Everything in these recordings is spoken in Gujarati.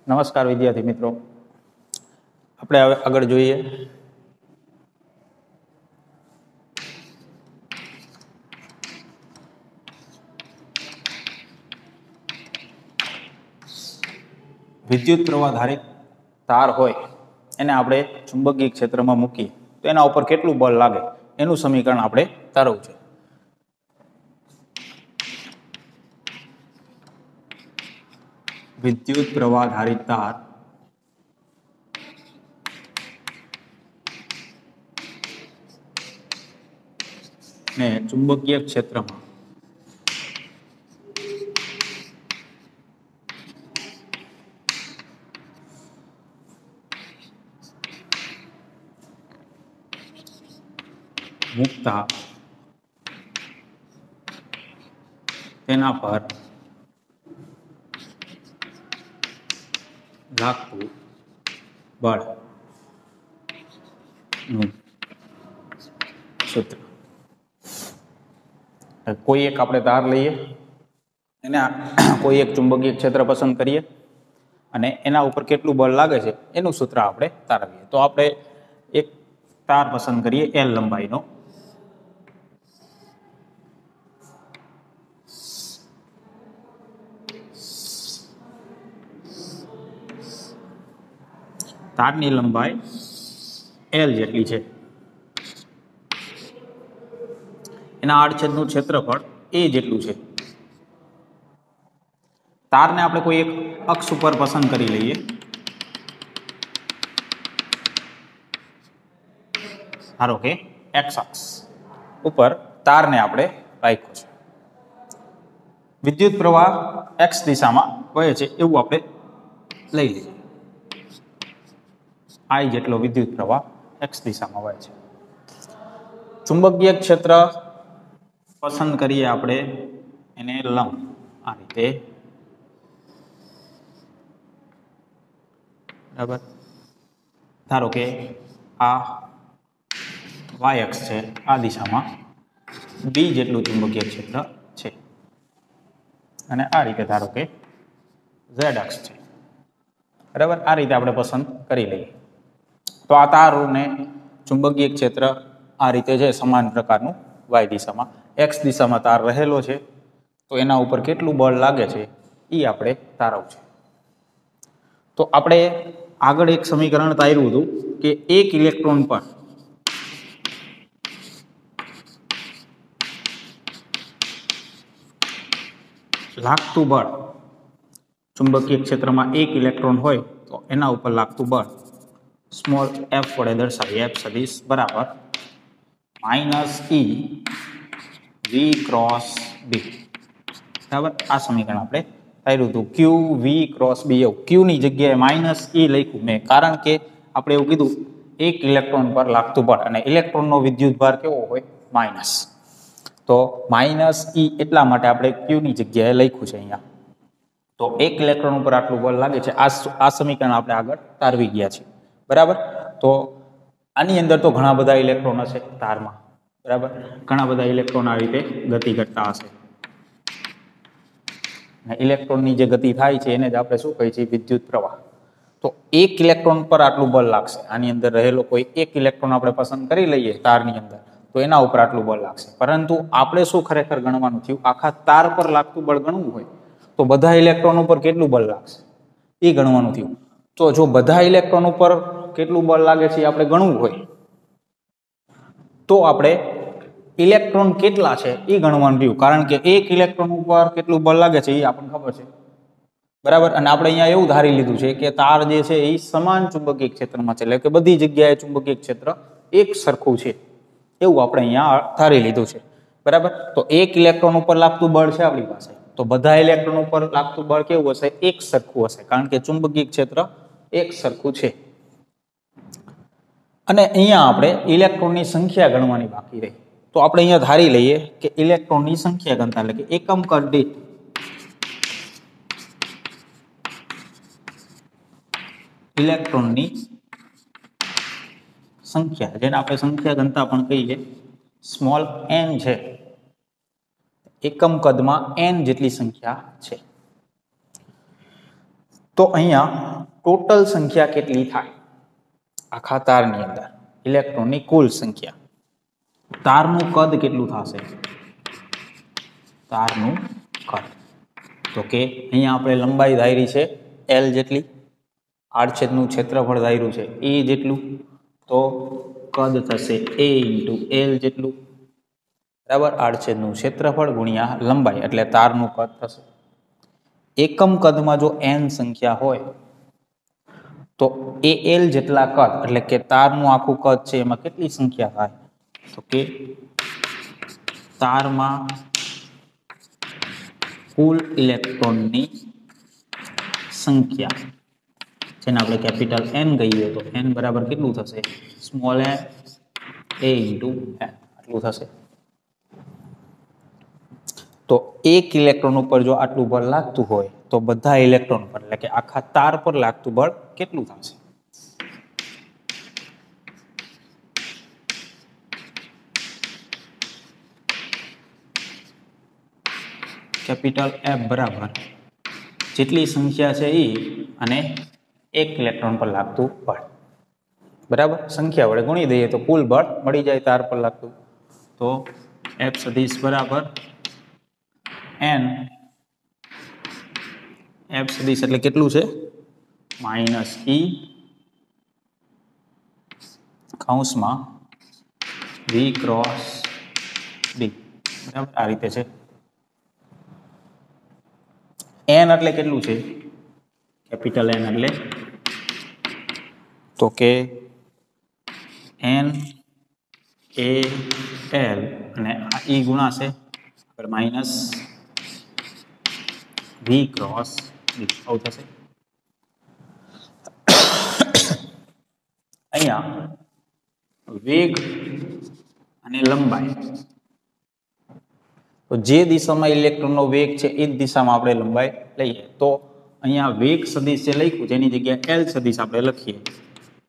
નમસ્કાર વિદ્યાર્થી મિત્રો, આપણે હવે આગળ જોઈએ વિદ્યુત પ્રવાહ ધારિત તાર હોય એને આપણે ચુંબકીય ક્ષેત્રમાં મૂકીએ તો એના ઉપર કેટલું બળ લાગે એનું સમીકરણ આપણે તારવું છે. વિદ્યુત પ્રવાહ ધારિત તાર ને ચુંબકીય ક્ષેત્રમાં મૂકતા તેના પર લાગતું બળ નું સૂત્ર. કોઈ એક આપણે તાર લઈએ, એના કોઈ એક ચુંબકીય ક્ષેત્ર પસંદ કરીએ અને એના ઉપર કેટલું બળ લાગે છે એનું સૂત્ર આપણે તારવીએ. તો આપણે એક તાર પસંદ કરીએ L લંબાઈનો. તારની લંબાઈ L જેટલી છે, એના આડછેદનું ક્ષેત્રફળ A જેટલું છે. તારને આપણે કોઈ એક અક્ષ ઉપર પસંદ કરી લઈએ. ધારો કે X અક્ષ ઉપર તારને આપણે રાખ્યો છે. વિદ્યુત પ્રવાહ X દિશામાં વહે છે એવું આપણે લઈ લઈએ. I જેટલો વિદ્યુત પ્રવાહ X દિશામાં વહે છે. ચુંબકીય ક્ષેત્ર પસંદ કરીએ આપણે એને લંબ આ રીતે, બરાબર. ધારો કે આ Y અક્ષ છે, આ દિશામાં B જેટલું ચુંબકીય ક્ષેત્ર છે અને આ રીતે ધારો કે Z અક્ષ છે, બરાબર. આ રીતે આપણે પસંદ કરી લઈએ તો આ તારને ચુંબકીય ક્ષેત્ર આ રીતે છે સમાન પ્રકારનું Y દિશામાં. X દિશામાં તાર રહેલો છે તો એના ઉપર કેટલું બળ લાગે છે એ આપણે તારવું છે. તો આપણે આગળ એક સમીકરણ તાર્યું હતું કે એક ઇલેક્ટ્રોન પર લાગતું બળ, ચુંબકીય ક્ષેત્રમાં એક ઇલેક્ટ્રોન હોય તો એના ઉપર લાગતું બળ સ્મોલ f વડે દર્શાવીએ. F સદિશ બરાબર -E v ક્રોસ b, બરાબર. આ સમીકરણ આપણે તાર્યું હતું. q v ક્રોસ b, એવું q ની જગ્યાએ -E લખ્યું મેં, કારણ કે આપણે એવું કીધું એક ઇલેક્ટ્રોન પર લાગતું બળ અને ઇલેક્ટ્રોનનો વિદ્યુત ભાર કેવો હોય માઇનસ, તો -E એટલા માટે આપણે q ની જગ્યાએ લખ્યું છે અહીંયા. તો એક ઇલેક્ટ્રોન ઉપર આટલું બળ લાગે છે. આ સમીકરણ આપણે આગળ તારવી ગયા છીએ, બરાબર. તો આની અંદર તો ઘણા બધા ઇલેક્ટ્રોન હશે તારમાં, બરાબર. ઘણા બધા ઇલેક્ટ્રોન આ રીતે ગતિ કરતા હશે. ઇલેક્ટ્રોનની જે ગતિ થાય છે એને જ આપણે શું કહીએ છીએ? વિદ્યુત પ્રવાહ. તો એક ઇલેક્ટ્રોન પર આટલું બળ લાગશે. આની અંદર રહેલો કોઈ એક ઇલેક્ટ્રોન આપણે પસંદ કરી લઈએ તારની અંદર તો એના ઉપર આટલું બળ લાગશે. પરંતુ આપણે શું ખરેખર ગણવાનું થયું? આખા તાર પર લાગતું બળ ગણવું હોય તો બધા ઇલેક્ટ્રોન ઉપર કેટલું બળ લાગશે એ ગણવાનું થયું. તો જો બધા ઇલેક્ટ્રોન ઉપર કેટલું બળ લાગે છે એ આપણે ગણવું હોય તો આપણે ઇલેક્ટ્રોન કેટલા છે એ ગણવાનું થયું, કારણ કે એક ઇલેક્ટ્રોન ઉપર કેટલું બળ લાગે છે એ આપણને ખબર છે, બરાબર. અને આપણે અહીંયા એવું ધારી લીધું છે કે તાર જે છે એ સમાન ચુંબકીય ક્ષેત્રમાં છે, એટલે કે બધી જગ્યાએ ચુંબકીય ક્ષેત્ર એક સરખું છે એવું આપણે અહીંયા ધારી લીધું છે, બરાબર. તો એક ઇલેક્ટ્રોન ઉપર લાગતું બળ છે આપણી પાસે, તો બધા ઇલેક્ટ્રોન ઉપર લાગતું બળ કેવું હશે? એક સરખું હશે, કારણ કે ચુંબકીય ક્ષેત્ર એક સરખું છે. અને અહીંયા આપણે ઇલેક્ટ્રોનની સંખ્યા ગણવાની બાકી રહી. તો આપણે અહીંયા ધારી લઈએ કે ઇલેક્ટ્રોનની સંખ્યા ગણતા, એટલે કે એકમ કદ દીઠ ઇલેક્ટ્રોનની સંખ્યા, જેને આપણે સંખ્યા ઘનતા પણ કહીએ, સ્મોલ n છે, એકમ કદમાં n જેટલી સંખ્યા છે. તો અહીંયા ટોટલ સંખ્યા કેટલી થાય આખા તારની અંદર ઇલેક્ટ્રોનની કુલ સંખ્યા તારનું કદ કેટલું થશે તારનું કદ તો કે અહીંયા આપણે લંબાઈ ધારી છે L જેટલી આડછેદનું ક્ષેત્રફળ ધાર્યું છે E જેટલું તો કદ થશે A × L જેટલું બરાબર આડછેદનું ક્ષેત્રફળ ગુણ્યા લંબાઈ એટલે તારનું કદ થશે એકમ કદમાં જો n સંખ્યા હોય તો Al જેટલા કદ એટલે કે તારનું આખું કદ છે એમાં કેટલી સંખ્યા થાય તો કે તારમાં કુલ ઇલેક્ટ્રોનની સંખ્યા જેને આપણે કેપિટલ N કહીએ તો n બરાબર કેટલું થશે સ્મોલ n A × n આટલું થશે તો એક ઇલેક્ટ્રોન ઉપર જો આટલું બળ લાગતું હોય તો બધા ઇલેક્ટ્રોન પર એટલે કે આખા તાર પર લાગતું બળ કેટલું થશે કેપિટલ F બરાબર જેટલી સંખ્યા છે એ અને એક ઇલેક્ટ્રોન પર લાગતું બળ બરાબર સંખ્યા વડે ગુણી દઈએ તો કુલ બળ મળી જાય તાર પર લાગતું તો F સદિશ બરાબર n F સદિશ એટલે કેટલું છે -E કૌંસમાં V ક્રોસ D બરાબર આ રીતે છે n એટલે કેટલું છે કેપિટલ N એટલે તો કે n A L અને આ E ગુણાશે -V ક્રોસ D આવું થશે અહીંયા વેગ અને લંબાઈ તો જે દિશામાં ઇલેક્ટ્રોનનો વેગ છે એ જ દિશામાં આપણે લંબાઈ લઈએ તો અહીંયા વેગ સદિશ જે લખ્યું જેની જગ્યાએ L સદિશ આપણે લખીએ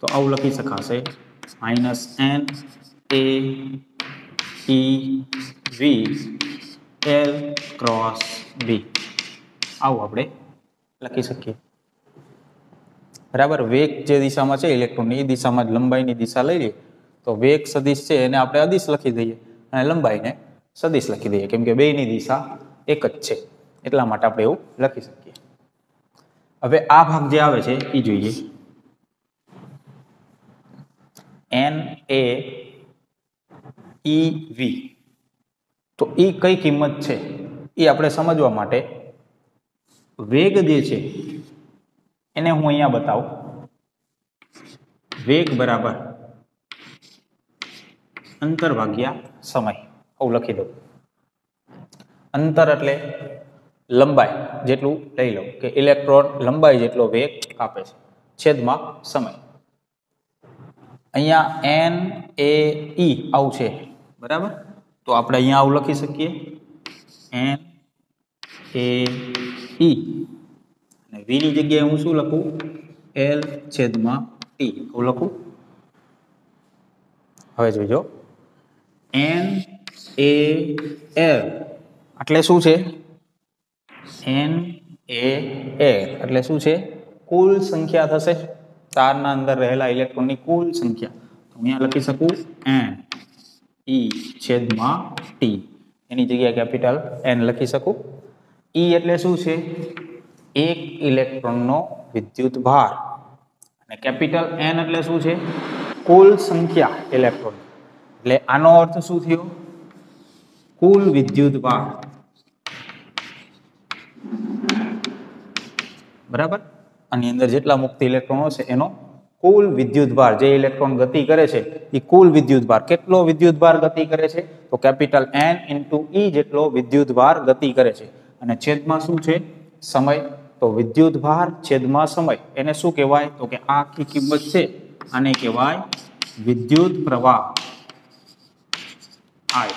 તો આવું લખી શકાશે -n A E V L cross B આવું આપણે લખી શકીએ બરાબર વેગ જે દિશામાં છે ઇલેક્ટ્રોનની એ દિશામાં જ લંબાઈની દિશા લઈએ તો વેગ સદિશ છે એને આપણે અદિશ લખી દઈએ અને લંબાઈને સદિશ લખી દઈએ કેમ કે બેયની દિશા એક જ છે એટલા માટે આપણે એવું લખી શકીએ હવે આ ભાગ જે આવે છે એ જોઈએ n A E V તો એ કઈ કિંમત છે એ આપણે સમજવા માટે વેગ જે છે એને હું અહીંયા બતાવું વેગ બરાબર અંતર ભાગ્યા સમય આવું લખી દઉં અંતર એટલે લંબાઈ જેટલું લઈ લો કે ઇલેક્ટ્રોન લંબાઈ જેટલો વેગ આપે છે છેદમાં સમય અહીંયા n A E આવું છે બરાબર તો આપણે અહીંયા આવું લખી શકીએ n A E અને v ની જગ્યાએ હું શું લખું L છેદમાં T આવું લખું હવે જોજો n A L એટલે શું છે n A L એટલે શું છે કુલ સંખ્યા થશે તારના અંદર રહેલા ઇલેક્ટ્રોનની કુલ સંખ્યા તો અહીંયા લખી શકું n E છેદમાં T એની જગ્યાએ કેપિટલ N લખી શકું E એટલે શું છે એક ઇલેક્ટ્રોનનો વિદ્યુત ભાર અને કેપિટલ N એટલે શું છે કુલ સંખ્યા ઇલેક્ટ્રોન એટલે આનો અર્થ શું થયો કુલ વિદ્યુત ભાર બરાબર આની અંદર જેટલા મુક્ત ઇલેક્ટ્રોનો છે એનો કુલ વિદ્યુત ભાર જે ઇલેક્ટ્રોન ગતિ કરે છે એ કુલ વિદ્યુત ભાર કેટલો વિદ્યુત ભાર ગતિ કરે છે તો કેપિટલ N × E જેટલો વિદ્યુત ભાર ગતિ કરે છે અને છેદમાં શું છે સમય તો વિદ્યુત ભાર છેદમાં સમય એને શું કહેવાય તો કે આ આખી કિંમત છે આને કહેવાય વિદ્યુત પ્રવાહ I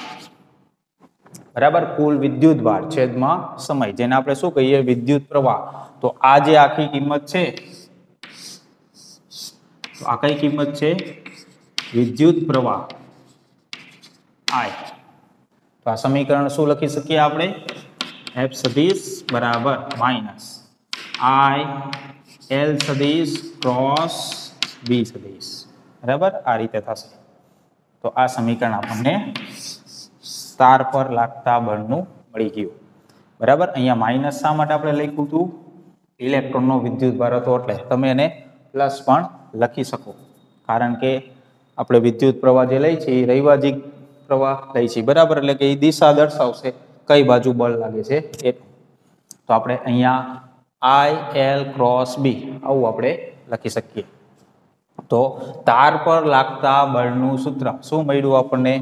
બરાબર કુલ વિદ્યુત ભાર છેદમાં સમય જેને આપણે શું કહીએ વિદ્યુત પ્રવાહ તો આ જે આખી કિંમત છે તો આ કઈ કિંમત છે વિદ્યુત પ્રવાહ I તો આ સમીકરણ શું લખી શકીએ આપણે F સદિશ બરાબર -I એલ સદિશ ક્રોસ બી સદિશ, બરાબર આ રીતે થશે. તો આ સમીકરણ આપણને તાર પર લાગતા બળનું મળી ગયું. બરાબર, અહીંયા માઇનસ શા માટે આપણે લખ્યું હતું? ઇલેક્ટ્રોનનો વિદ્યુત ભાર હતો એટલે. તમે એને પ્લસ પણ લખી શકો, કારણ કે આપણે વિદ્યુત પ્રવાહ જે લઈ છે એ રૈવાજિક પ્રવાહ લઈ છે, બરાબર, એટલે કે એ દિશા દર્શાવશે કઈ બાજુ બળ લાગે છે એ. તો આપણે અહીંયા આઈ એલ ક્રોસ બી આવું આપણે લખી શકીએ. તો તાર પર લાગતા બળનું સૂત્ર શું મળ્યું આપણને?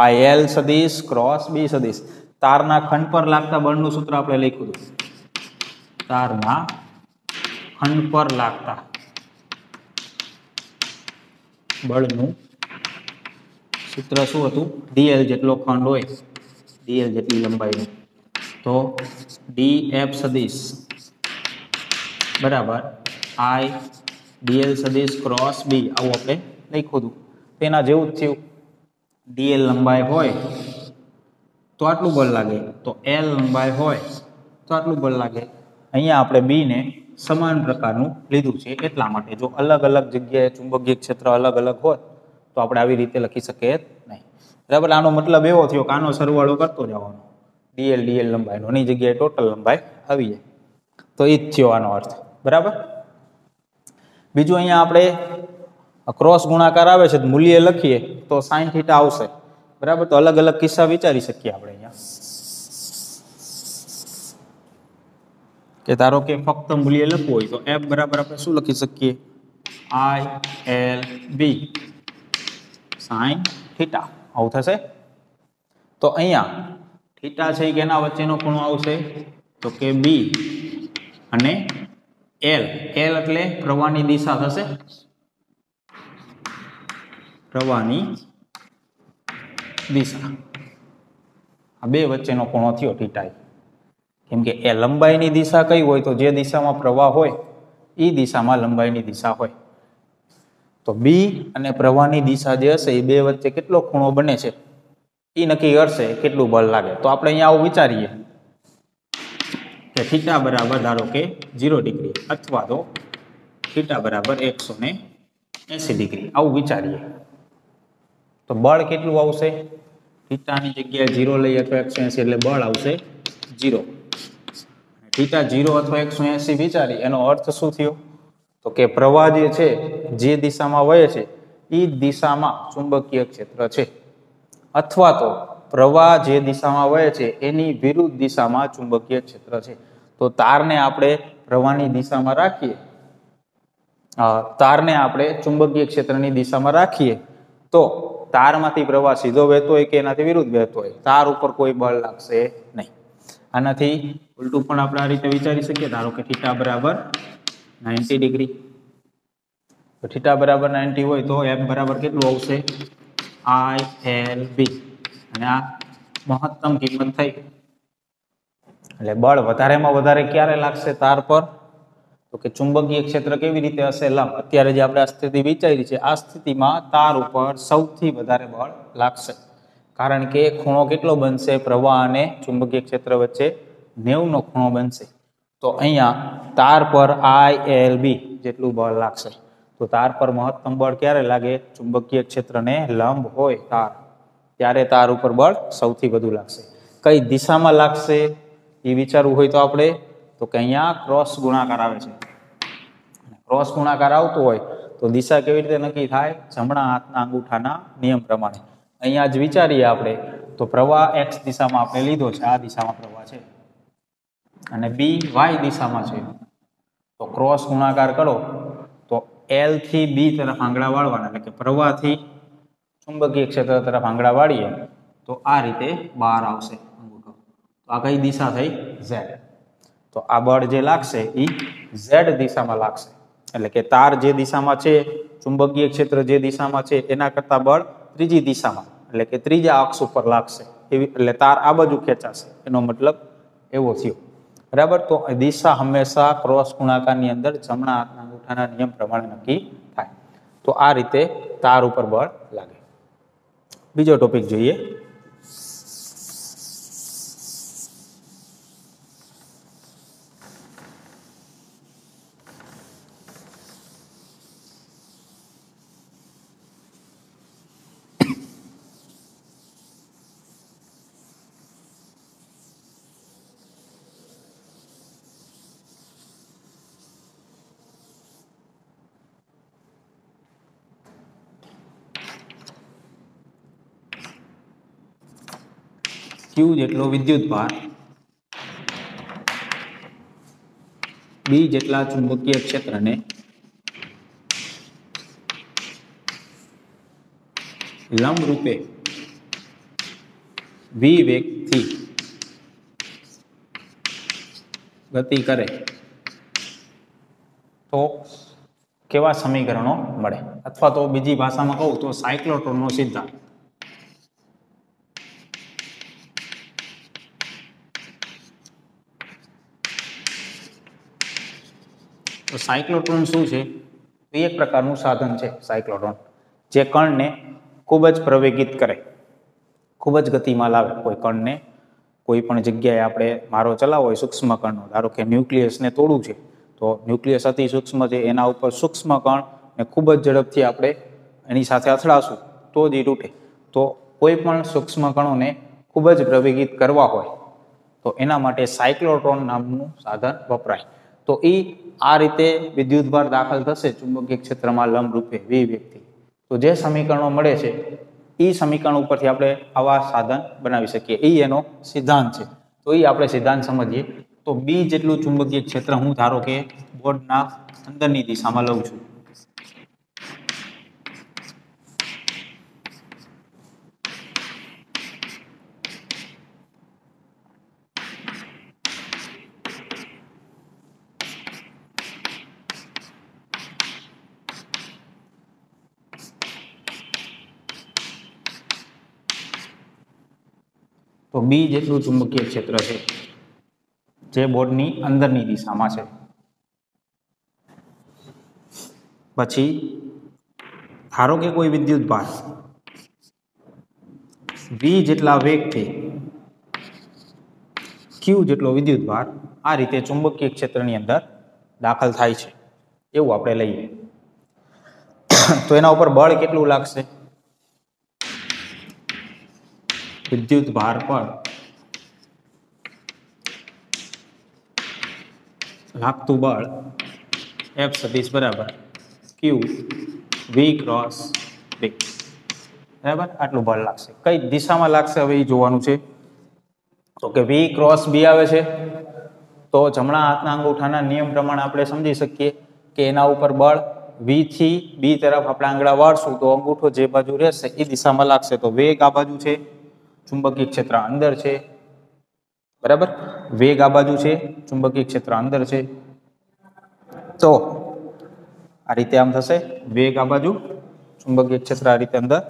આ એલ સદિશ ક્રોસ બી સદિશ. તારના ખંડ પર લાગતા બળનું સૂત્ર આપણે લખ્યું હતું. તારના ખંડ પર લાગતા બળનું સૂત્ર શું હતું? ડીએલ જેટલો ખંડ હોય, ડીએલ જેટલી લંબાઈનું, તો ડી એફ સદિશ બરાબર આઈ ડીએલ સદિશ ક્રોસ બી આવું આપણે લખ્યું હતું. તેના જેવું જ થયું. ડીએલ લંબાઈ હોય તો આટલું બળ લાગે, તો એલ લંબાઈ હોય તો આટલું બળ લાગે. અહીંયા આપણે બી ને સમાન પ્રકારનું લીધું છે એટલા માટે. જો અલગ અલગ જગ્યાએ ચુંબકીય ક્ષેત્ર અલગ અલગ હોત તો આપણે આવી રીતે લખી શકીએ નહીં, બરાબર. આનો મતલબ એવો થયો કે આનો સરવાળો કરતો જવાનો, ડીએલ ડીએલ લંબાઈનો, એની જગ્યાએ ટોટલ લંબાઈ આવી જાય. તો એ જ થયો આનો અર્થ, બરાબર. બીજું અહીંયા આપણે ક્રોસ ગુણાકાર આવે છે, મૂલ્ય લખીએ તો સાઈન થીટા આવશે, બરાબર. તો અલગ અલગ કિસ્સા વિચારી શકીએ આપણે અહીંયા, કે ધારો કે ફક્ત મૂલ્ય લખવું હોય તો એફ બરાબર આપણે શું લખી શકીએ? I L B sine theta આવું થશે. તો અહીંયા થીટા છે કે એના વચ્ચેનો ખૂણો આવશે? તો કે બી અને એલ. એલ એટલે પ્રવાહની દિશા થશે, પ્રવાહની દિશા. આ બે વચ્ચેનો ખૂણો થયો થીટા. કેમ કે એ લંબાઈની દિશા કઈ હોય? તો જે દિશામાં પ્રવાહ હોય એ દિશામાં લંબાઈની દિશા હોય. તો બી અને પ્રવાહની દિશા જે હશે એ બે વચ્ચે કેટલો ખૂણો બને છે એ નક્કી કરશે કેટલું બળ લાગે. તો આપણે અહીંયા આવું વિચારીએ કે થીટા બરાબર ધારો કે 0 ડિગ્રી અથવા તો થીટા બરાબર 180 ડિગ્રી આવું વિચારીએ. તો બળ કેટલું આવશે? થીટાની જગ્યાએ 0 લઈએ તો 180 એટલે બળ આવશે 0. થીટા 0 અથવા 180 વિચારી એનો અર્થ શું થયો? તો કે પ્રવાહ જે છે જે દિશામાં વહે છે એ દિશામાં ચુંબકીય ક્ષેત્ર છે, અથવા તો પ્રવાહ જે દિશામાં વહે છે એની વિરુદ્ધ દિશામાં ચુંબકીય ક્ષેત્ર છે. તો તારને આપણે પ્રવાહની દિશામાં રાખીએ, તારને આપણે ચુંબકીય ક્ષેત્રની દિશામાં રાખીએ તો તારમાંથી પ્રવાહ સીધો વહેતો હોય કે એનાથી વિરુદ્ધ વહેતો હોય, તાર ઉપર કોઈ બળ લાગશે નહીં. આનાથી ઉલટું પણ આપણે આ રીતે વિચારી શકીએ. ધારો કે થીટા બરાબર 90 ડિગ્રી, તો થીટા બરાબર 90 હોય તો એફ બરાબર કેટલું આવશે? I L B. અને આ મહત્તમ કિંમત થઈ, એટલે બળ વધારેમાં વધારે ક્યારે લાગશે તાર પર? તો કે ચુંબકીય ક્ષેત્ર કેવી રીતે હશે? લંબ. અત્યારે જે આપણે આ સ્થિતિ વિચારી છે આ સ્થિતિમાં તાર ઉપર સૌથી વધારે બળ લાગશે, કારણ કે ખૂણો કેટલો બનશે? પ્રવાહ અને ચુંબકીય ક્ષેત્ર વચ્ચે 90 નો ખૂણો બનશે. તો અહીંયા તાર પર આઈ એલ બી જેટલું બળ લાગશે. તો તાર પર મહત્તમ બળ ક્યારે લાગે? ચુંબકીય ક્ષેત્રને લંબ હોય તાર, ત્યારે તાર ઉપર બળ સૌથી વધુ લાગશે. કઈ દિશામાં લાગશે એ વિચારવું હોય તો આપણે, તો કે અહીંયા ક્રોસ ગુણાકાર આવે છે. ક્રોસ ગુણાકાર આવતો હોય તો દિશા કેવી રીતે નક્કી થાય? જમણા હાથના અંગૂઠાના નિયમ પ્રમાણે. અહીંયા જ વિચારીએ આપણે તો પ્રવાહ એક્સ દિશામાં આપણે લીધો છે, આ દિશામાં પ્રવાહ છે, અને બી વાય દિશામાં છે. તો ક્રોસ ગુણાકાર કરો તો એલ થી બી તરફ આંગળા વાળવાના, એટલે કે પ્રવાહથી ચુંબકીય ક્ષેત્ર તરફ આંગળા વાળીએ તો આ રીતે બહાર આવશે અંગૂઠો. તો આ કઈ દિશા થઈ? ઝેડ. તો આ બળ જે લાગશે એ ઝેડ દિશામાં લાગશે, એટલે કે તાર જે દિશામાં છે, ચુંબકીય ક્ષેત્ર જે દિશામાં છે એના કરતા બળ ત્રીજી દિશામાં, એટલે કે ત્રીજા અક્ષ ઉપર લાગશે. એટલે તાર આ બાજુ ખેંચાશે, એનો મતલબ એવો થયો, બરાબર. તો દિશા હંમેશા ક્રોસ ગુણાકારની અંદર જમણા હાથના અંગૂઠાના નિયમ પ્રમાણે નક્કી થાય. તો આ રીતે તાર ઉપર બળ લાગે. બીજો ટોપિક જોઈએ. ક્યુ જેટલો વિદ્યુત ભાર બી જેટલા ચુંબકીય ક્ષેત્રને લંબ રૂપે વી વેગથી ગતિ કરે તો કેવા સમીકરણો મળે, અથવા તો બીજી ભાષામાં કહું તો સાયક્લોટ્રોનનો સિદ્ધાંત. તો સાયક્લોટ્રોન શું છે? એ એક પ્રકારનું સાધન છે સાયક્લોટ્રોન, જે કણને ખૂબ જ પ્રવેગિત કરે, ખૂબ જ ગતિમાં લાવે. કોઈ કણને કોઈ પણ જગ્યાએ આપણે મારો ચલાવવો હોય સૂક્ષ્મ કણનો, ધારો કે ન્યુક્લિયસને તોડવું છે, તો ન્યુક્લિયસ અતિ સૂક્ષ્મ છે, એના ઉપર સૂક્ષ્મ કણને ખૂબ જ ઝડપથી આપણે એની સાથે અથડાશું તો જ એ તૂટે. તો કોઈ પણ સૂક્ષ્મ કણોને ખૂબ જ પ્રવેગિત કરવા હોય તો એના માટે સાયક્લોટ્રોન નામનું સાધન વપરાય. તો એ આ રીતે વિદ્યુતભાર દાખલ થશે ચુંબકીય ક્ષેત્રમાં લંબ રૂપે વી વેગથી. તો જે સમીકરણો મળે છે એ સમીકરણ ઉપરથી આપણે આવા સાધન બનાવી શકીએ. એ એનો સિદ્ધાંત છે. તો એ આપણે સિદ્ધાંત સમજીએ. તો બી જેટલું ચુંબકીય ક્ષેત્ર હું ધારો કે બોર્ડના અંદરની દિશામાં લઉં છું. તો બી જેટલું ચુંબકીય ક્ષેત્ર છે જે બોર્ડની અંદરની દિશામાં છે. પછી ધારો કે કોઈ વિદ્યુત ભાર વી જેટલા વેગથી ક્યુ જેટલો વિદ્યુત ભાર આ રીતે ચુંબકીય ક્ષેત્રની અંદર દાખલ થાય છે એવું આપણે લઈએ. તો એના ઉપર બળ કેટલું લાગશે? વિદ્યુત ભાર પર લાગતું બળ F સદિશ બરાબર ક્યુ વી ક્રોસ બી. બરાબર, આટલું બળ લાગશે. કઈ દિશામાં લાગશે હવે એ જોવાનું છે. તો કે વી ક્રોસ બી આવે છે તો જમણા હાથના અંગૂઠાના નિયમ પ્રમાણે આપણે સમજી શકીએ કે એના ઉપર બળ વી થી બી તરફ આપણે આંગળા વાળશું તો અંગૂઠો જે બાજુ રહેશે એ દિશામાં લાગશે. તો વેગ આ બાજુ છે, ચુંબકીય ક્ષેત્ર અંદર છે. બરાબર, વેગ આ બાજુ છે, ચુંબકીય ક્ષેત્ર અંદર છે. તો આ રીતે આમ થશે, વેગ આ બાજુ, ચુંબકીય ક્ષેત્ર આ રીતે અંદર.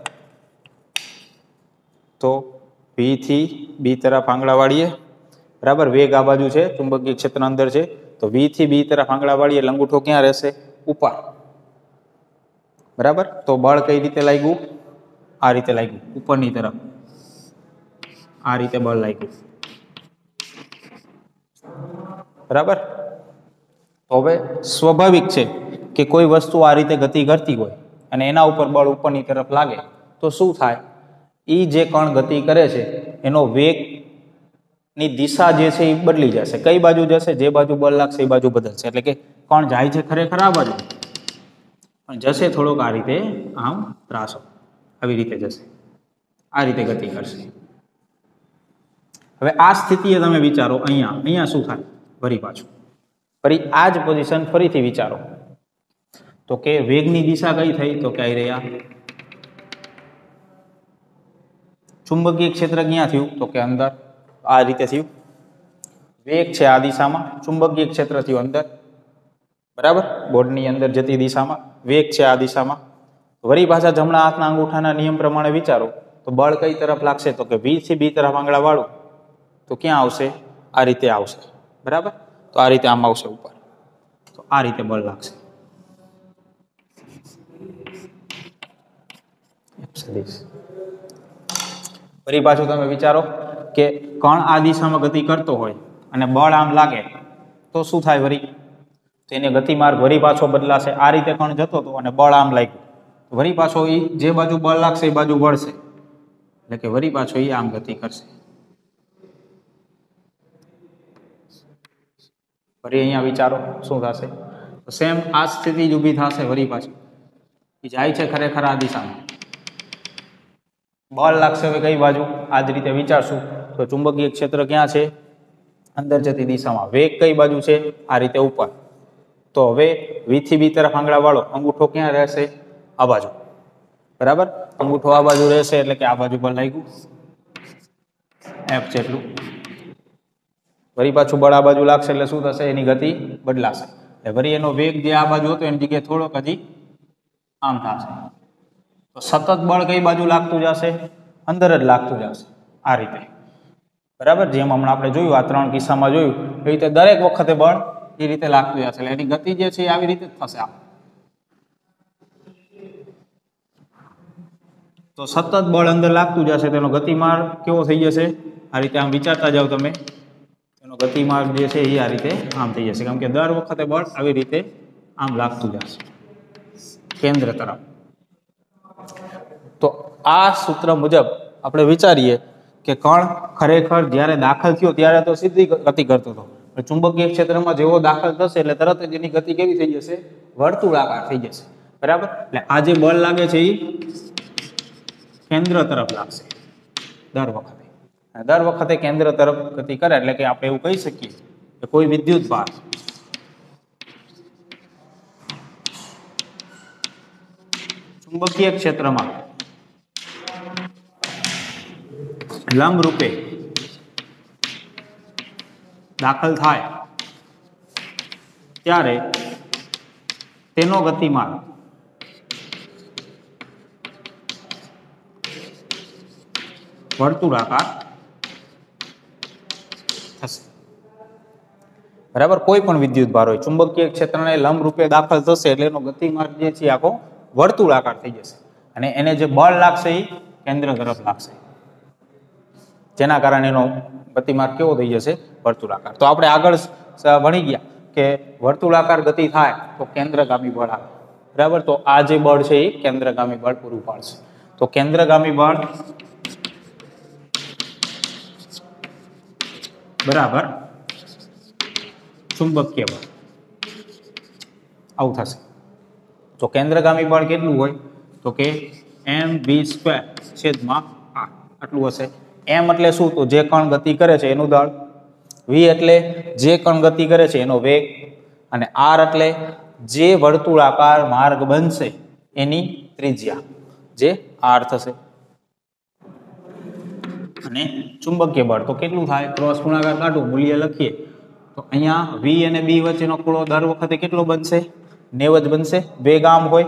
તો વી થી બી તરફ આંગળા વાળીએ. બરાબર, વેગ આ બાજુ છે, ચુંબકીય ક્ષેત્ર અંદર છે. તો વી થી બી તરફ આંગળા વાળીએ, અંગૂઠો ક્યાં રહેશે? ઉપર. બરાબર, તો બળ કઈ રીતે લાગ્યું? આ રીતે લાગ્યું, ઉપરની તરફ. આ રીતે બળ લાગ્યું. બરાબર, તો હવે સ્વાભાવિક છે કે કોઈ વસ્તુ આ રીતે ગતિ કરતી હોય અને એના ઉપર બળ ઉપરની તરફ લાગે તો શું થાય? એ જે કણ ગતિ કરે છે એનો વેગ ની દિશા જે છે એ બદલી જશે. કઈ બાજુ જશે? જે બાજુ બળ લાગશે એ બાજુ બદલશે. એટલે કે કણ જાય છે ખરેખર આ બાજુ, પણ જશે થોડોક આ રીતે, આમ ત્રાસો આવી રીતે જશે, આ રીતે ગતિ કરશે. હવે આ સ્થિતિએ તમે વિચારો, અહીંયા શું થાય? ફરી પાછું ફરી આ જ પોઝિશન ફરીથી વિચારો. તો કે વેગની દિશા કઈ થઈ? તો કે આવી રહ્યા ચુંબકીય ક્ષેત્ર ક્યાં થયું? તો કે અંદર, આ રીતે થયું. વેગ છે આ દિશામાં, ચુંબકીય ક્ષેત્ર થયું અંદર. બરાબર, બોર્ડની અંદર જતી દિશામાં, વેગ છે આ દિશામાં. વળી પાછા જમણા હાથના અંગૂઠાના નિયમ પ્રમાણે વિચારો તો બળ કઈ તરફ લાગશે? તો કે વી થી બી તરફ આંગળા વાળું તો ક્યાં આવશે? આ રીતે આવશે. બરાબર, તો આ રીતે આમ આવશે ઉપર. તો આ રીતે બળ લાગશે. ફરી પાછું તમે વિચારો કે કણ આ દિશામાં ગતિ કરતો હોય અને બળ આમ લાગે તો શું થાય? વળી તો એને ગતિમાર્ગ વળી પાછો બદલાશે. આ રીતે કણ જતો હતો અને બળ આમ લાગ્યું, વળી પાછો એ જે બાજુ બળ લાગશે એ બાજુ વળશે, એટલે કે વળી પાછો એ આમ ગતિ કરશે. ફરી અહીંયા વિચારો શું થશે? તો સેમ આ સ્થિતિ જ ઊભી થશે. વળી પાછી એ જાય છે ખરેખર આ દિશામાં, બળ લાગશે હવે કઈ બાજુ? આ જ રીતે વિચારશું તો ચુંબકીય ક્ષેત્ર ક્યાં છે? અંદર જતી દિશામાં. વેગ કઈ બાજુ છે? આ રીતે ઉપર. તો હવે V થી B તરફ આંગળા વાળો, અંગૂઠો ક્યાં રહેશે? આ બાજુ. બરાબર, અંગૂઠો આ બાજુ રહેશે એટલે કે આ બાજુ પર લાગ્યું F જેટલું. વળી પાછું બળ આ બાજુ લાગશે એટલે શું થશે? એની ગતિ બદલાશે. એટલે વળી એનો વેગ જે આ બાજુ હતો એની જગ્યાએ થોડોક હજી આમ થશે. તો સતત બળ કઈ બાજુ લાગતું જશે? અંદર જ લાગતું જશે આ રીતે. બરાબર, જેમ હમણાં આપણે જોયું આ 3 કિસ્સામાં જોયું એ રીતે દરેક વખતે બળ એ રીતે લાગતું જશે એટલે એની ગતિ જે છે એ આવી રીતે જ થશે. તો સતત બળ અંદર લાગતું જશે તેનો ગતિમાર્ગ કેવો થઈ જશે? આ રીતે આમ વિચારતા જાવ તમે, એનો ગતિમાર્ગ જે છે એ આ રીતે આમ થઈ જશે, કેમ કે દર વખતે બળ આવી રીતે આમ લાગતું જશે કેન્દ્ર તરફ. તો આ સૂત્ર મુજબ આપણે વિચારીએ કે કણ ખરેખર જ્યારે દાખલ થયો ત્યારે તો સીધી ગતિ કરતો હતો, ચુંબકીય ક્ષેત્રમાં જેવો દાખલ થશે એટલે તરત જ એની ગતિ કેવી થઈ જશે? વર્તુળાકાર થઈ જશે. બરાબર, એટલે આ જે બળ લાગે છે એ કેન્દ્ર તરફ લાગશે દર વખતે કેન્દ્ર તરફ ગતિ કરે એટલે કે આપણે એવું કહી શકીએ કે કોઈ વિદ્યુત ભાર ચુંબકીય ક્ષેત્રમાં લંબ રૂપે દાખલ થાય ત્યારે તેનો ગતિમાર્ગ વર્તુળાકાર થશે. બરાબર, કોઈ પણ વિદ્યુત ભાર હોય ચુંબકીય ક્ષેત્રને લંબ રૂપે દાખલ થશે એટલે એનો ગતિમાર્ગ જે છે આખો વર્તુળાકાર થઈ જશે અને એને જે બળ લાગશે એ કેન્દ્ર તરફ લાગશે, જેના કારણે એનો ગતિમાર્ગ કેવો થઈ જશે? વર્તુળાકાર. તો આપણે આગળ ભણી ગયા કે વર્તુળાકાર ગતિ થાય તો કેન્દ્રગામી બળ આવે. બરાબર, તો આ જે બળ છે એ કેન્દ્રગામી બળ પૂરું પાડશે. તો કેન્દ્રગામી બળ બરાબર ચુંબકીય બળ આવું થશે. તો કેન્દ્રગામી બળ કેટલું હોય? તો કે mv² છેદમાં r આટલું હશે. m એટલે શું? તો જે કણ ગતિ કરે છે એનું દળ, v એટલે જે કણ ગતિ કરે છે એનો વેગ, અને r એટલે જે વર્તુળાકાર માર્ગ બનશે એની ત્રિજ્યા જે r થશે. અને ચુંબકીય બળ તો કેટલું થાય? ક્રોસ ગુણાકાર કાઢું, મૂલ્ય લખીએ તો અહીંયા v અને b વચ્ચેનો ખૂણો દર વખતે કેટલો બનશે? 90 જ બનશે. વેગ આમ હોય,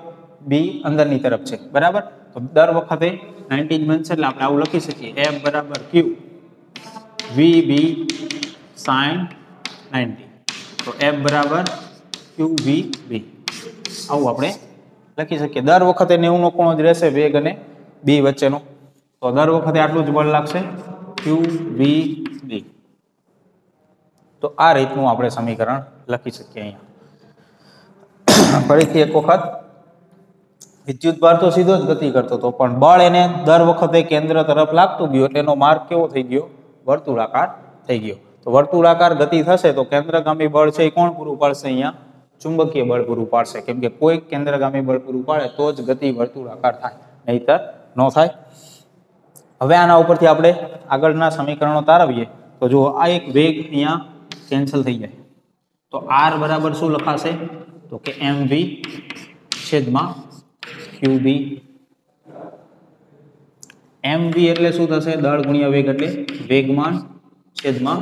b અંદરની તરફ છે. બરાબર, તો દર વખતે 90 બનશે એટલે આપણે આવું લખી શકીએ f બરાબર q vb sin 90. તો f બરાબર qvb આવું આપણે લખી શકીએ. દર વખતે 90 નો ખૂણો જ રહેશે વેગ અને b વચ્ચેનો, તો દર વખતે આટલું જ બળ લાગશે qvb. તો આ રીતનું આપણે સમીકરણ લખી શકીએ. અહીંયા ફરીથી એક વખત, વિદ્યુત ભાર તો સીધો જ ગતિ કરતો હતો પણ બળ એને દર વખતે કેન્દ્ર તરફ લાગતું ગયું એટલે એનો માર્ગ કેવો થઈ ગયો? વર્તુળાકાર થઈ ગયો. તો વર્તુળાકાર ગતિ થશે તો કેન્દ્રગામી બળ છે એ કોણ પૂરું પાડશે? અહીંયા ચુંબકીય બળ પૂરું પાડશે, કેમ કે કોઈ કેન્દ્રગામી બળ પૂરું પાડે તો જ ગતિ વર્તુળાકાર થાય, નહીતર ન થાય. હવે આના ઉપરથી આપણે આગળના સમીકરણો તારવીએ તો જો આ એક વેગ અહીંયા કેન્સલ થઈ જાય તો r બરાબર શું લખાશે? તો કે mv છેદમાં qb. mv એટલે શું થશે? દળ ગુણ્યા વેગ એટલે વેગમાન છેદમાં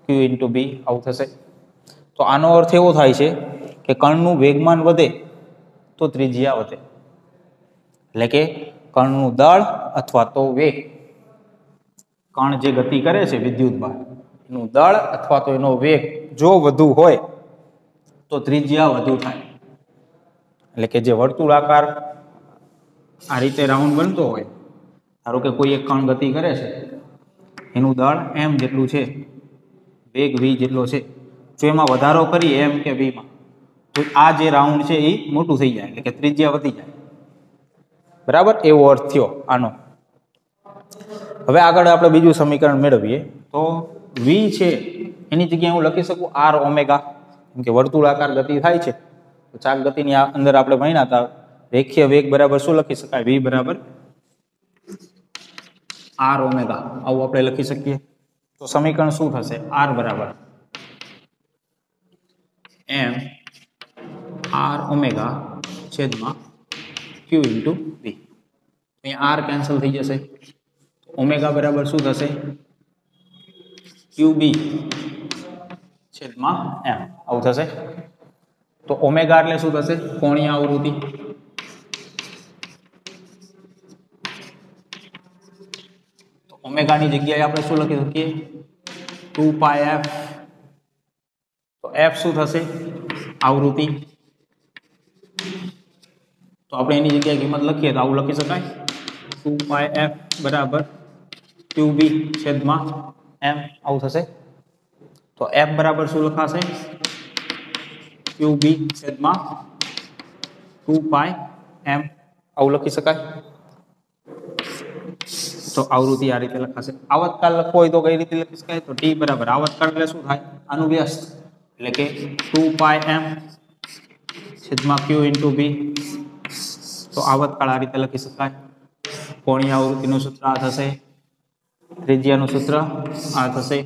q into b આવું થશે. તો આનો અર્થ એવો થાય છે કે કણનું વેગમાન વધે તો ત્રિજ્યા વધે, એટલે કે કણનું દળ અથવા તો વેગ, કણ જે ગતિ કરે છે વિદ્યુત ભાર એનું દળ અથવા તો એનો વેગ જો વધુ હોય તો ત્રિજ્યા વધુ થાય. એટલે કે જે વર્તુળાકાર આ રીતે રાઉન્ડ બનતો હોય, ધારો કે કોઈ એક કણ ગતિ કરે છે એનું દળ m જેટલું છે, વેગ v જેટલો છે, જો એમાં વધારો કરીએ m કે v માં તો આ જે રાઉન્ડ છે એ મોટું થઈ જાય, એટલે કે ત્રિજ્યા વધી જાય. બરાબર, એવો અર્થ થયો આનો. હવે આગળ આપણે બીજું સમીકરણ મેળવીએ તો v છે એની જગ્યાએ હું લખી શકું r ઓમેગા, કેમ કે વર્તુળાકાર ગતિ થાય છે તો ચાક ગતિની અંદર આપણે ભણ્યા હતા રેખીય વેગ બરાબર શું લખી શકાય? v બરાબર આર ઓમેગા આવું આપણે લખી શકીએ. તો સમીકરણ શું થશે? આર બરાબર એમ આર ઓમેગા છેદમાં ક્યુ ઇન્ટુ બી. અહીંયા આર કેન્સલ થઈ જશે. ઓમેગા બરાબર શું થશે? ક્યુ બી છેદમાં એમ આવું થશે. તો ઓમેગા એટલે શું થશે? કોણીય આવૃત્તિ. તો ઓમેગાની જગ્યાએ આપણે શું લખી શકીએ? 2 પાઈ એફ. તો એફ શું થશે? આવૃત્તિ. તો આપણે એની જગ્યાએ કિંમત લખીએ તો આવું લખી શકાય 2 પાઈ એફ બરાબર ક્યુ બી છેદમાં એમ આવું થશે. તો એફ બરાબર શું લખાશે? ક્યુ બી છેદમાં 2 પાઈ એમ આવું લખી શકાય. તો આવૃત્તિ આ રીતે લખાશે. આવર્તકાળ લખવો હોય તો કઈ રીતે લખી શકાય? તો ટી બરાબર આવર્તકાળ એટલે શું થાય? આનું વ્યસ્ત એટલે કે 2 પાઈ એમ છેદમાં ક્યુ ઇન્ટુ બી. તો આવર્તકાળ આ રીતે લખી શકાય. કોણીય આવૃત્તિનું સૂત્ર આ થશે, ત્રિજ્યાનું સૂત્ર આ થશે.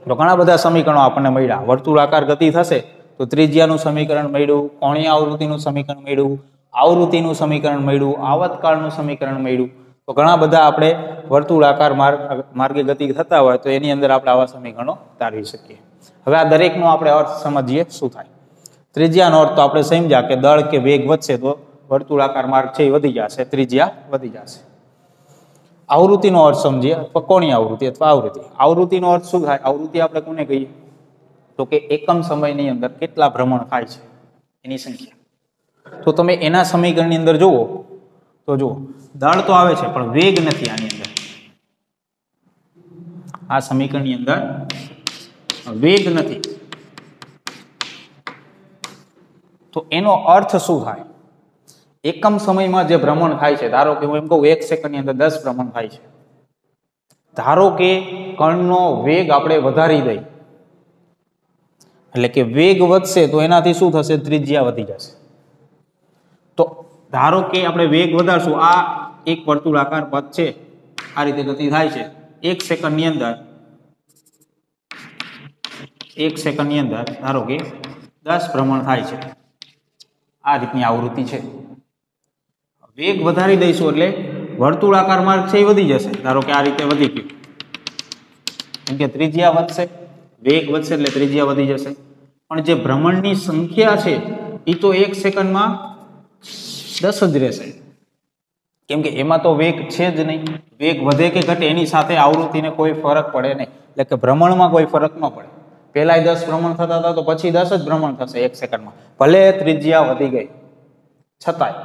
તો ઘણા બધા સમીકરણો આપણને મળ્યા. વર્તુળાકાર ગતિ થશે તો ત્રિજ્યાનું સમીકરણ મળ્યું, કોણીય આવૃત્તિનું સમીકરણ મળ્યું, આવૃત્તિનું સમીકરણ મળ્યું, આવર્તકાળનું સમીકરણ મળ્યું. તો ઘણા બધા આપણે વર્તુળાકાર માર્ગે ગતિ થતા હોય તો એની અંદર આપણે આવા સમીકરણો તારવી શકીએ. હવે આ દરેકનો આપણે અર્થ સમજીએ શું થાય. ત્રિજ્યાનો અર્થ તો આપણે સમજ્યા કે દળ કે વેગ વધશે તો વર્તુળાકાર માર્ગ છે એ વધી જશે, ત્રિજ્યા વધી જશે. આવૃત્તિનો અર્થ સમજીએ, કોણીય આવૃત્તિ અથવા આવૃત્તિ. આવૃત્તિનો અર્થ શું થાય? આવૃત્તિ આપણે કોને કહીએ? તો કે એકમ સમયની અંદર કેટલા ભ્રમણ થાય છે એની સંખ્યા. તો તમે એના સમીકરણની અંદર જુઓ તો જુઓ દળ તો આવે છે પણ વેગ નથી આની અંદર. આ સમીકરણની અંદર વેગ નથી. તો એનો અર્થ શું થાય? એકમ સમયમાં જે ભ્રમણ થાય છે, ધારો કે હું એમ કહું 1 સેકન્ડની અંદર 10 ભ્રમણ થાય છે. ધારો કે કણનો વેગ આપણે વધારી દઈએ એટલે કે વેગ વધશે તો એનાથી શું થશે? ત્રિજ્યા વધી જશે. તો ધારો કે આપણે વેગ વધારશું, આ એક વર્તુળાકાર પથ છે, આ રીતે ગતિ થાય છે. 1 સેકન્ડની અંદર ધારો કે 10 ભ્રમણ થાય છે. આ રીતની આવૃત્તિ છે. વેગ વધારી દઈશું એટલે વર્તુળાકાર માર્ગ છે એ વધી જશે. ધારો કે આ રીતે વધી ગયું, કેમ કે ત્રિજ્યા વધશે, વેગ વધશે એટલે ત્રિજ્યા વધી જશે. પણ જે ભ્રમણની સંખ્યા છે એ તો 1 સેકન્ડમાં 10 જ રહેશે, કેમ કે એમાં તો વેગ છે જ નહીં. વેગ વધે કે ઘટે એની સાથે આવૃત્તિને કોઈ ફરક પડે નહીં, એટલે કે ભ્રમણમાં કોઈ ફરક ન પડે. પહેલા 10 ભ્રમણ થતા હતા તો પછી 10 જ ભ્રમણ થશે 1 સેકન્ડમાં, ભલે ત્રિજ્યા વધી ગઈ છતાંય.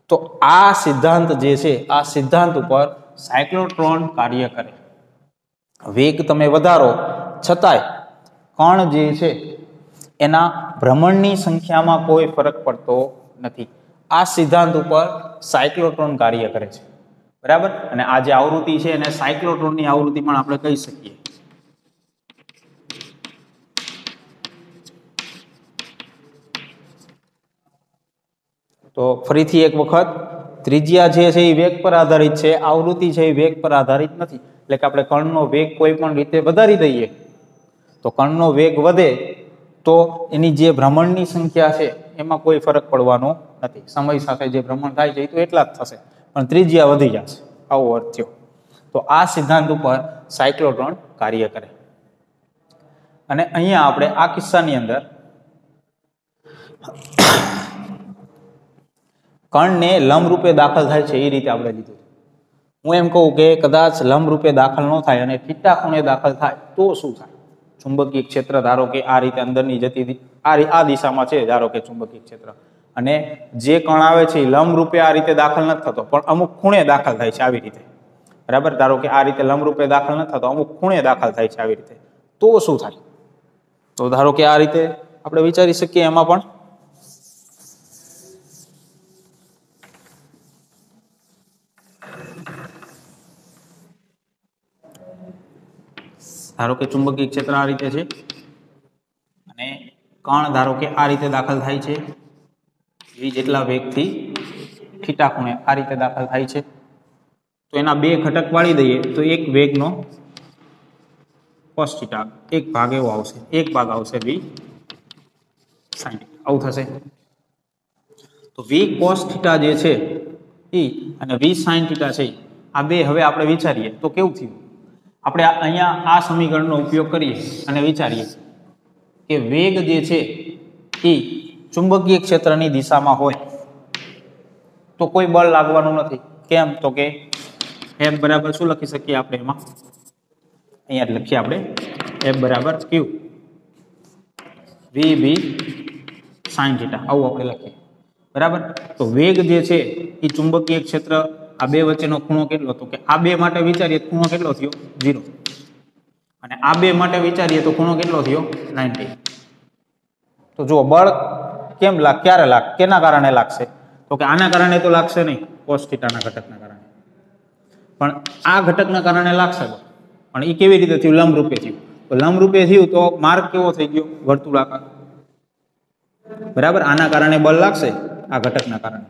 તો આ સિદ્ધાંત જે છે, આ સિદ્ધાંત ઉપર સાયક્લોટ્રોન કાર્ય કરે. વેગ તમે વધારો છતાંય કણ જે છે એના ભ્રમણની સંખ્યામાં કોઈ ફરક પડતો નથી. આ સિદ્ધાંત ઉપર સાયક્લોટ્રોન કાર્ય કરે છે, બરાબર. અને આ જે આવૃત્તિ છે એને સાયક્લોટ્રોનની આવૃત્તિ પણ આપણે કહી શકીએ. તો ફરીથી એક વખત, ત્રિજ્યા જે છે એ વેગ પર આધારિત છે, આવૃત્તિ છે એ વેગ પર આધારિત નથી. એટલે કે આપણે કણનો વેગ કોઈ પણ રીતે વધારી દઈએ તો કણનો વેગ વધે તો એની જે ભ્રમણની સંખ્યા છે એમાં કોઈ ફરક પડવાનો નથી. સમય સાથે જે ભ્રમણ થાય છે એ તો એટલા જ થશે, પણ ત્રિજ્યા વધી જશે, આવો અર્થ થયો. તો આ સિદ્ધાંત ઉપર સાયક્લોટ્રોન કાર્ય કરે. અને અહીંયા આપણે આ કિસ્સાની અંદર કણને લંબરૂપે દાખલ થાય છે એ રીતે આપણે લીધું. હું એમ કહું કે કદાચ લંબરૂપે દાખલ ન થાય અને થીટા ખૂણે દાખલ થાય તો શું થાય? ચુંબકીય ક્ષેત્ર ધારો કે આ રીતે અંદરની જતી આ દિશામાં છે, ધારો કે ચુંબકીય ક્ષેત્ર, અને જે કણ આવે છે એ લંબરૂપે આ રીતે દાખલ નથી થતો પણ અમુક ખૂણે દાખલ થાય છે આવી રીતે, બરાબર. ધારો કે આ રીતે લંબરૂપે દાખલ નથી થતો, અમુક ખૂણે દાખલ થાય છે આવી રીતે, તો શું થાય? તો ધારો કે આ રીતે આપણે વિચારી શકીએ. એમાં પણ ધારો કે ચુંબકીય ક્ષેત્ર આ રીતે છે અને કણ ધારો કે આ રીતે દાખલ થાય છે, જેટલા વેગથી થીટા ખૂણે આ રીતે દાખલ થાય છે. તો તો એના બે ઘટક વાળી દઈએ તો એક વેગનો cos θ એક ભાગ એવો આવશે, એક ભાગ આવશે v sin θ, આવું થશે. તો v cos θ જે છે ઈ અને v sin θ છે આ બે હવે આપણે વિચારીએ તો કેવું થયું. આપણે અહીંયા આ સમીકરણનો ઉપયોગ કરીએ અને વિચારીએ કે વેગ જે છે એ ચુંબકીય ક્ષેત્રની દિશામાં હોય તો કોઈ બળ લાગવાનું નથી. કેમ? તો કે F બરાબર શું લખી શકીએ આપણે એમાં? અહીંયા લખીએ આપણે F બરાબર Q VB sin θ, આવું આપણે લખીએ. બરાબર. તો વેગ જે છે એ ચુંબકીય ક્ષેત્ર આ બે વચ્ચેનો ખૂણો કેટલો? તો કે આ બે માટે વિચારીએ ખૂણો કેટલો થયો? 0. અને આ બે માટે વિચારીએ તો ખૂણો કેટલો થયો? 90. તો જો બળ કેમ ક્યારે કેના કારણે લાગશે? તો કે આના કારણે તો લાગશે નહીં, cos θ ના ઘટકના કારણે, પણ આ ઘટકના કારણે લાગશે. પણ એ કેવી રીતે થયું? લંબ રૂપે થયું. તો લંબ રૂપે થયું તો માર્ગ કેવો થઈ ગયો? વર્તુળાકાર. બરાબર. આના કારણે બળ લાગશે આ ઘટકના કારણે,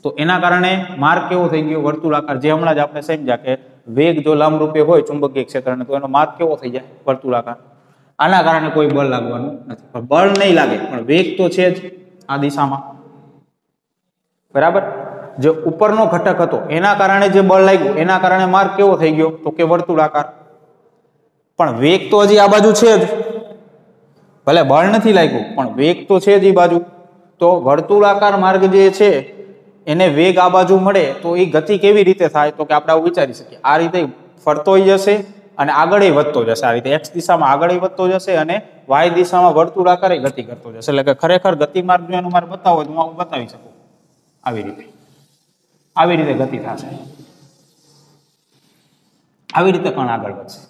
તો એના કારણે માર્ગ કેવો થઈ ગયો? વર્તુળાકાર. જે હમણાં જ આપણે સમજ્યા કે વેગ જો લંબ રૂપે હોય ચુંબકીય ક્ષેત્રને તો એનો માર્ગ કેવો થઈ જાય? વર્તુળાકાર. આના કારણે કોઈ બળ લાગવાનું નથી. પણ બળ નહીં લાગે પણ વેગ તો છે જ આ દિશામાં. બરાબર. જે ઉપરનો ઘટક હતો એના કારણે જે બળ લાગ્યું એના કારણે માર્ગ કેવો થઈ ગયો? તો કે વર્તુળાકાર. પણ વેગ તો હજી આ બાજુ છે જ, ભલે બળ નથી લાગ્યું પણ વેગ તો છે જ એ બાજુ. તો વર્તુળાકાર માર્ગ જે છે એને વેગ આ બાજુ મળે તો એ ગતિ કેવી રીતે થાય? તો કે આપણે આવું વિચારી શકીએ, આ રીતે ફરતોય જશે અને આગળ વધતો જશે. આ રીતે x દિશામાં આગળ વધતો જશે અને y દિશામાં વર્તુળાકાર ગતિ કરતો જશે. એટલે કે ખરેખર ગતિ માર્ગ જો એનું મારે બતાવો તો હું આવું બતાવી શકું. આવી રીતે ગતિ થશે, આવી રીતે કણ આગળ વધશે.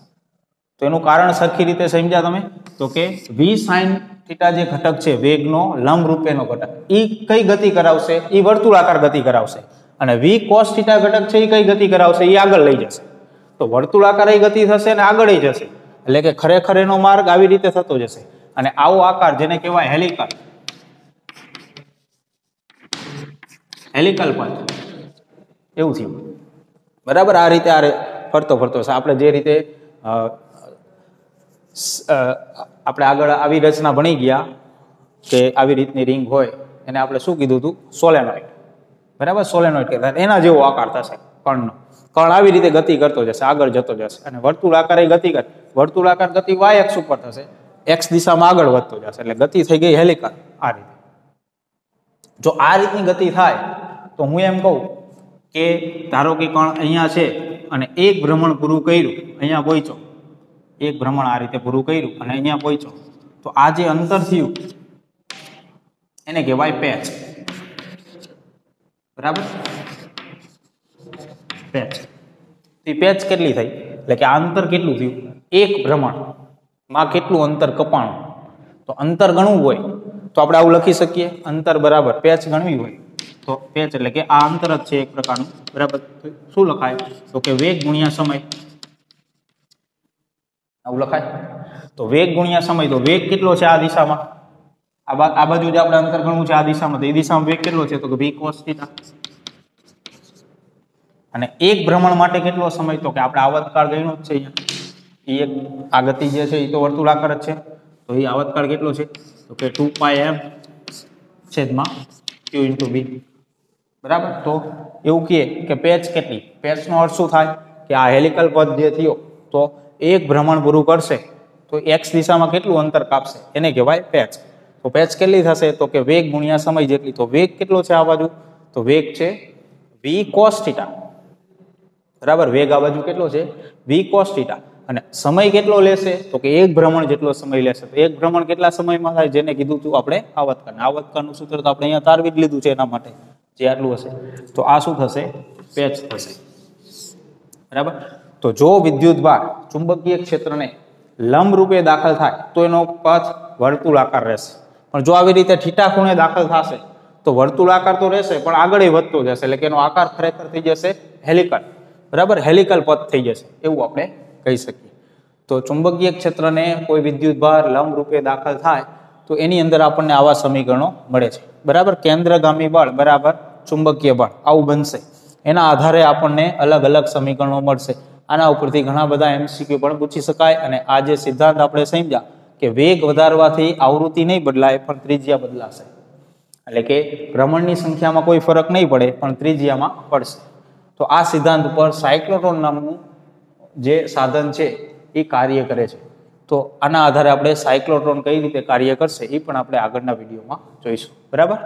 તો એનું કારણ સરખી રીતે સમજ્યા તમે? તો કે v sin θ જે ઘટક છે વેગનો લંબ રૂપેનો ઘટક, એ કઈ ગતિ કરાવશે? એ વર્તુળાકાર ગતિ કરાવશે. અને v cos θ ઘટક છે એ કઈ ગતિ કરાવશે? એ આગળ લઈ જશે. તો વર્તુળાકાર ગતિ થશે અને આગળ જશે. એટલે કે ખરેખર એનો માર્ગ આવી રીતે થતો જશે. અને આવો આકાર જેને કહેવાય હેલિકલ, હેલિકલ પથ, એવું થયું. બરાબર. આ રીતે ફરતો આપણે જે રીતે આપણે આગળ આવી રચના ભણી ગયા કે આવી રીતની રિંગ હોય એને આપણે શું કીધું હતું? સોલેનોઇડ. બરાબર. સોલેનોઇડ કહેતા એના જેવો આકાર થશે કણનો. કણ આવી રીતે ગતિ કરતો જશે, આગળ જતો જશે. અને વર્તુળાકાર ગતિ કરે. વર્તુળાકાર ગતિ y અક્ષ ઉપર થશે, x દિશામાં આગળ વધતો જશે. એટલે ગતિ થઈ ગઈ હેલિકલ. આ રીતે જો આ રીતની ગતિ થાય તો હું એમ કહું કે ધારો કે કણ અહીંયા છે અને એક ભ્રમણ પૂરું કર્યું, અહીંયા પહોંચ્યો, એક ભ્રમણ આ રીતે પૂરું કર્યું અને અહીંયા પહોંચ્યો, તો આ જે અંતર થયું એને કહેવાય પેચ. બરાબર. પેચ. પેચ કેટલી થઈ? એટલે કે આ અંતર કેટલું થયું? એક ભ્રમણમાં કેટલું અંતર કપાણું? તો અંતર ગણવું હોય તો આપણે આવું લખી શકીએ, અંતર બરાબર પેચ ગણવી હોય તો પેચ એટલે કે આ અંતર જ છે એક પ્રકારનું. બરાબર. શું લખાય? તો કે વેગ ગુણ્યા સમય, આવું લખાય. તો વેગ ગુણ્યા સમય, તો વેગ કેટલો છે આ દિશામાં? આ બાજુ જે આપણે અંતર ગણવું છે આ દિશામાં, તો એ દિશામાં વેગ કેટલો છે? તો કે v cos θ. અને એક ભ્રમણ માટે કેટલો સમય? તો કે આપણે આવતકાળ ગણ્યો જ છે અહીંયા. એક આ ગતિ જે છે એ તો વર્તુળાકાર જ છે, તો એ આવતકાળ કેટલો છે? તો કે 2πm/q × b. બરાબર. તો એવું કહે કે પેચ કેટલી? પેચનો અર્થ શું થાય? કે આ હેલિકલ પથ જે થયો તો એક ભ્રમણ પૂરું કરશે તો x દિશામાં કેટલું અંતર કાપશે એને કહેવાય પેચ. તો પેચ કેટલી થશે? તો કે વેગ ગુણ્યા સમય જેટલી. તો વેગ કેટલો છે આ બાજુ? તો વેગ છે v cos θ. બરાબર. વેગ આ બાજુ કેટલો છે? v cos θ. અને સમય કેટલો લેશે? તો કે એક ભ્રમણ જેટલો સમય લેશે. તો એક ભ્રમણ કેટલા સમયમાં થાય? જેને કીધું હતું આપણે આવતકાળ. આવતકાળનું સૂત્ર તો આપણે અહીંયા તારવી જ લીધું છે એના માટે, જે આટલું હશે. તો આ શું થશે? પેચ થશે. બરાબર. તો જો વિદ્યુતભાર ચુંબકીય ક્ષેત્રને લંબ રૂપે દાખલ થાય તો એનો પથ વર્તુળાકાર રહેશે. પણ જો આવી રીતે થીટા ખૂણે દાખલ થશે તો વર્તુળાકાર તો રહેશે પણ આગળ વધતો જશે. એટલે કે એનો આકાર ખરેખર થઈ જશે હેલિકલ. બરાબર. હેલિકલ પથ થઈ જશે એવું આપણે કહી શકીએ. તો ચુંબકીય ક્ષેત્રને કોઈ વિદ્યુતભાર લંબ રૂપે દાખલ થાય તો એની અંદર આપણને આવા સમીકરણો મળે છે. બરાબર. કેન્દ્રગામી બળ બરાબર ચુંબકીય બળ આવું બનશે. એના આધારે આપણને અલગ અલગ સમીકરણો મળશે. આના ઉપરથી ઘણા બધા MCQ પણ પૂછી શકાય. અને આ જે સિદ્ધાંત આપણે સમજ્યા કે વેગ વધારવાથી આવૃત્તિ નહીં બદલાય પણ ત્રિજ્યા બદલાશે, એટલે કે ભ્રમણની સંખ્યામાં કોઈ ફરક નહીં પડે પણ ત્રિજ્યામાં પડશે. તો આ સિદ્ધાંત ઉપર સાયક્લોટ્રોન નામનું જે સાધન છે એ કાર્ય કરે છે. તો આના આધારે આપણે સાયક્લોટ્રોન કઈ રીતે કાર્ય કરશે એ પણ આપણે આગળના વિડીયોમાં જોઈશું. બરાબર.